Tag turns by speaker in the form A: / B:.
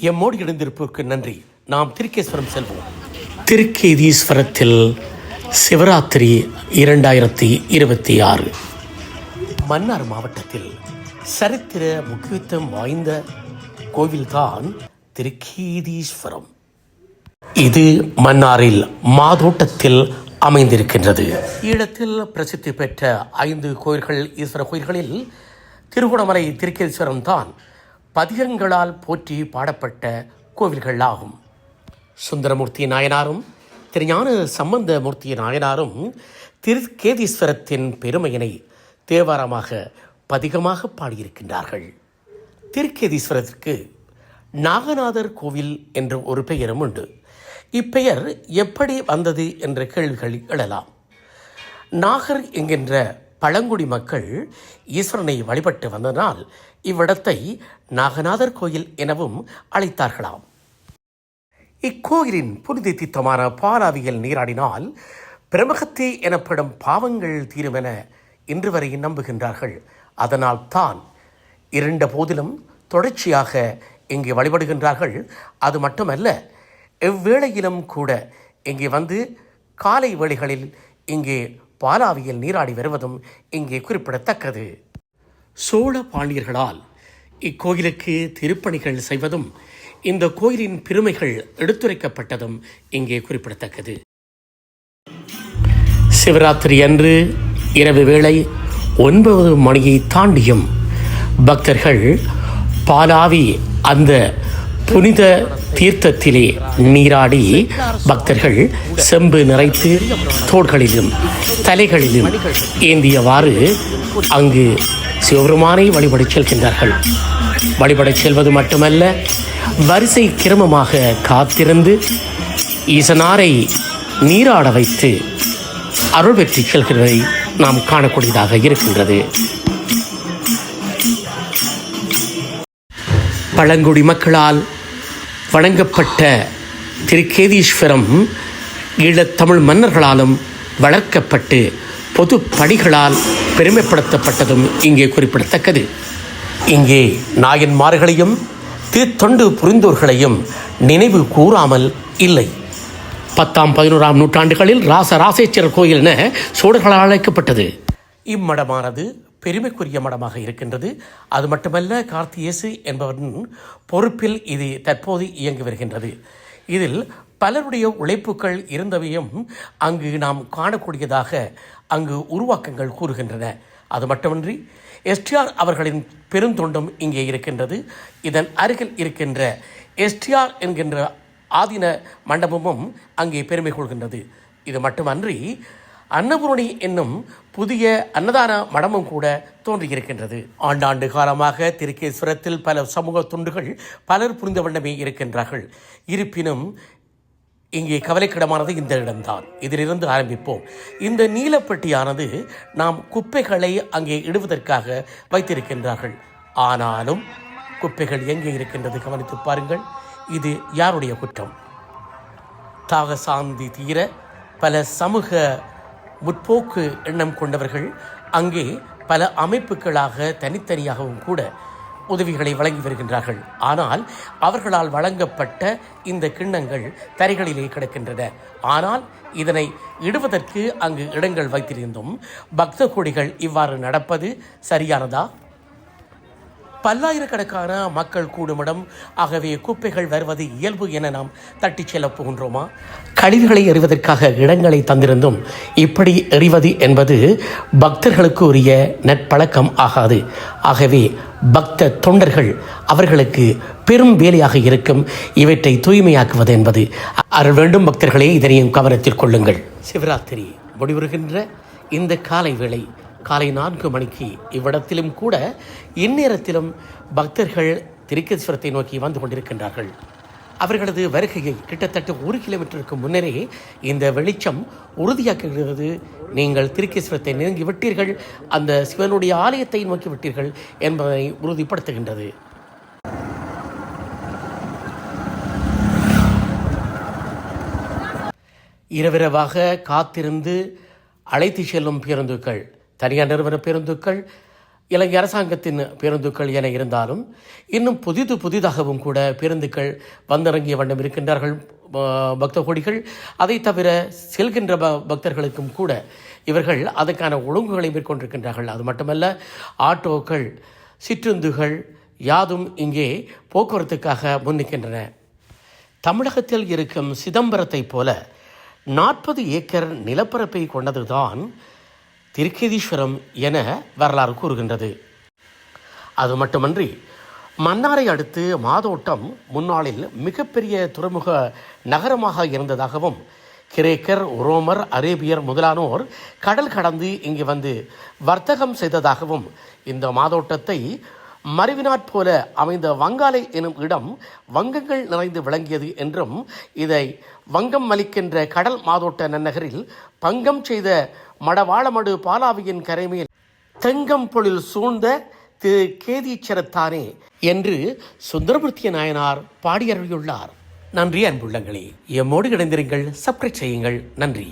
A: எம்மோடு இணைந்திருப்பதற்கு நன்றி. நாம் திருக்கேஸ்வரம் செல்வோம். திருக்கேதீஸ்வரத்தில் சிவராத்திரி 2026 மன்னார் மாவட்டத்தில் சரித்திர முக்கியத்துவம் வாய்ந்த கோவில்தான் திருக்கேதீஸ்வரம். இது மன்னாரில் மாதோட்டத்தில் அமைந்திருக்கின்றது. ஈழத்தில் பிரசித்தி பெற்ற 5 கோயில்கள் ஈஸ்வர கோயில்களில் திருகோணமலை திருக்கேதீஸ்வரம் தான் பதிகங்களால் போற்றி பாடப்பட்ட கோவில்கள் ஆகும். சுந்தரமூர்த்தி நாயனாரும் திருஞான சம்பந்தமூர்த்தி நாயனாரும் திருக்கேதீஸ்வரத்தின் பெருமையினை தேவாரமாக பதிகமாக பாடியிருக்கின்றார்கள். திருக்கேதீஸ்வரத்திற்கு நாகநாதர் கோவில் என்ற ஒரு பெயரும் உண்டு. இப்பெயர் எப்படி வந்தது என்ற கேள்விகள் எழலாம். நாகர் என்கின்ற பழங்குடி மக்கள் ஈஸ்வரனை வழிபட்டு வந்ததனால் இவ்விடத்தை நாகநாதர் கோயில் எனவும் அழைத்தார்களாம். இக்கோயிலின் புனித தீர்த்தமான பாலாவியில் நீராடினால் பிரமகத்தி எனப்படும் பாவங்கள் தீருமென இன்று வரை நம்புகின்றார்கள். அதனால் தான் இருண்ட போதிலும் தொடர்ச்சியாக இங்கே வழிபடுகின்றார்கள். அது மட்டுமல்ல, எவ்வேளையிலும் கூட இங்கே வந்து காலை வேளைகளில் இங்கே பாலாவியில் நீராடி வருவதும் இங்கே குறிப்பிடத்தக்கது. சோழ பாண்டியர்களால் இக்கோயிலுக்கு திருப்பணிகள் செய்வதும் இந்த கோயிலின் பெருமைகள் எடுத்துரைக்கப்பட்டதும் இங்கே குறிப்பிடத்தக்கது. சிவராத்திரி அன்று இரவு வேளை 9 மணியை தாண்டியும் பக்தர்கள் பாலாவி அந்த புனித தீர்த்தத்திலே நீராடி பக்தர்கள் செம்பு நிறைத்து தோள்களிலும் தலைகளிலும் ஏந்தியவாறு அங்கு சிவபெருமானை வழிபடச் செல்கின்றார்கள். வழிபடச் செல்வது மட்டுமல்ல, வரிசை கிரமமாக காத்திருந்து ஈசனாரை நீராட வைத்து அருள் பெற்று செல்கிறதை நாம் காணக்கூடியதாக இருக்கின்றது. பழங்குடி மக்களால் வணங்கப்பட்ட திருக்கேதீஸ்வரம் ஈழத்தமிழ் மன்னர்களாலும் வளர்க்கப்பட்டு பொது பணிகளால் பெருமைப்படுத்தப்பட்டதும் இங்கே குறிப்பிடத்தக்கது. இங்கே நாயன்மார்களையும் திருத்தொண்டு புரிந்தோர்களையும் நினைவு கூறாமல் இல்லை. 10ஆம் 11ஆம் நூற்றாண்டுகளில் ராசராசேஸ்வரர் கோயில் என சோழர்களால் அழைக்கப்பட்டது. இம்மடமானது பெருமைக்குரிய மடமாக இருக்கின்றது. அது மட்டுமல்ல, கார்த்தியேசு என்பவரின் பொறுப்பில் இது தற்போது இயங்கி வருகின்றது. இதில் பலருடைய உழைப்புகள் இருந்தவையும் அங்கு நாம் காணக்கூடியதாக அங்கு உருவாக்கங்கள் கூறுகின்றன. அது மட்டுமின்றி எஸ்டிஆர் அவர்களின் பெருந்தொண்டும் இங்கே இருக்கின்றது. இதன் அருகில் இருக்கின்ற எஸ்டிஆர் என்கின்ற ஆதீன மண்டபமும் அங்கே பெருமை கொள்கின்றது. இது மட்டுமன்றி அன்னபூரணி என்னும் புதிய அன்னதான மடமும் கூட தோன்றியிருக்கின்றது. ஆண்டாண்டு காலமாக திருக்கேஸ்வரத்தில் பல சமூக தொண்டுகள் பலர் புரிந்த வண்ணமே இருக்கின்றார்கள். இருப்பினும் இங்கே கவலைக்கிடமானது இந்த இடம்தான். இதிலிருந்து ஆரம்பிப்போம். இந்த நீலப்பட்டியானது நாம் குப்பைகளை அங்கே இடுவதற்காக வைத்திருக்கின்றார்கள். ஆனாலும் குப்பைகள் எங்கே இருக்கின்றது கவனித்து பாருங்கள். இது யாருடைய குற்றம்? தாகசாந்தி தீர பல சமூக முற்போக்கு எண்ணம் கொண்டவர்கள் அங்கே பல அமைப்புகளாக தனித்தனியாகவும் கூட உதவிகளை வழங்கி வருகின்றார்கள். ஆனால் அவர்களால் வழங்கப்பட்ட இந்த கிண்ணங்கள் தரைகளிலே கிடக்கின்றன. ஆனால் இதனை இடுவதற்கு அங்கு இடங்கள் வைத்திருந்தும் பக்த கோடிகள் இவ்வாறு நடப்பது சரியானதா? பல்லாயிரக்கணக்கான மக்கள் கூடுமிடம். ஆகவே குப்பைகள் வருவது இயல்பு என நாம் தட்டிச் செல்லப் போகின்றோமா? கழிவுகளை எறிவதற்காக இடங்களை தந்திருந்தும் இப்படி எறிவது என்பது பக்தர்களுக்கு உரிய நற்பழக்கம் ஆகாது. ஆகவே பக்த தொண்டர்கள் அவர்களுக்கு பெரும் வேலையாக இருக்கும் இவற்றை தூய்மையாக்குவது என்பது அருள் வேண்டும். பக்தர்களே, இதனையும் கவனத்தில் கொள்ளுங்கள். சிவராத்திரி முடிவுறுகின்ற இந்த காலை வேளை காலை 4 மணிக்கு இவ்விடத்திலும் கூட இந்நேரத்திலும் பக்தர்கள் திருக்கேதீஸ்வரத்தை நோக்கி வந்து கொண்டிருக்கின்றார்கள். அவர்களது வருகையை கிட்டத்தட்ட 1 கிலோமீட்டருக்கு முன்னரே இந்த வெளிச்சம் உறுதியாக்குகிறது. நீங்கள் திருக்கேதீஸ்வரத்தை நெருங்கி விட்டீர்கள், அந்த சிவனுடைய ஆலயத்தை நோக்கி விட்டீர்கள் என்பதை உறுதிப்படுத்துகின்றது. இரவிரவாக காத்திருந்து அழைத்து செல்லும் பேருந்துகள், தனியார் நிறுவன பேருந்துகள் இலங்கை அரசாங்கத்தின் பேருந்துகள் என இருந்தாலும் இன்னும் புதிதாகவும் கூட பேருந்துகள் வந்திறங்கிய வண்ணம் இருக்கின்றார்கள் பக்த கோடிகள். அதை தவிர செல்கின்ற பக்தர்களுக்கும் கூட இவர்கள் அதற்கான ஒழுங்குகளை மேற்கொண்டிருக்கின்றார்கள். அது மட்டுமல்ல, ஆட்டோக்கள், சிற்றுந்துகள் யாதும் இங்கே போக்குவரத்துக்காக முன்னிக்கின்றன. தமிழகத்தில் இருக்கும் சிதம்பரத்தை போல 40 ஏக்கர் நிலப்பரப்பை கொண்டதுதான் திருக்கேதீஸ்வரம் என வரலாறு கூறுகின்றது. அது மட்டுமன்றி மன்னாரை அடுத்து மாதோட்டம் முன்னாளில் மிகப்பெரிய துறைமுக நகரமாக இருந்ததாகவும் கிரேக்கர், ரோமர், அரேபியர் முதலானோர் கடல் கடந்து இங்கு வந்து வர்த்தகம் செய்ததாகவும் இந்த மாதோட்டத்தை மருவினாற் போல அமைந்த வங்காலை எனும் இடம் வங்கங்கள் நிறைந்து விளங்கியது என்றும் இதை வங்கம் மலிக்கின்ற கடல் மாதோட்ட நன்னகரில் பங்கம் செய்த மடவாளமடு பாலாவியின் கரைமேல் தெங்கம் பொழில் சூழ்ந்த திரு கேதீச்சரத்தானே என்று சுந்தரமூர்த்தி நாயனார் பாடியருளியுள்ளார். நன்றி அன்புள்ளங்களே, எம்மோடு இணைந்திருங்கள், சப்ஸ்கிரைப் செய்யுங்கள். நன்றி.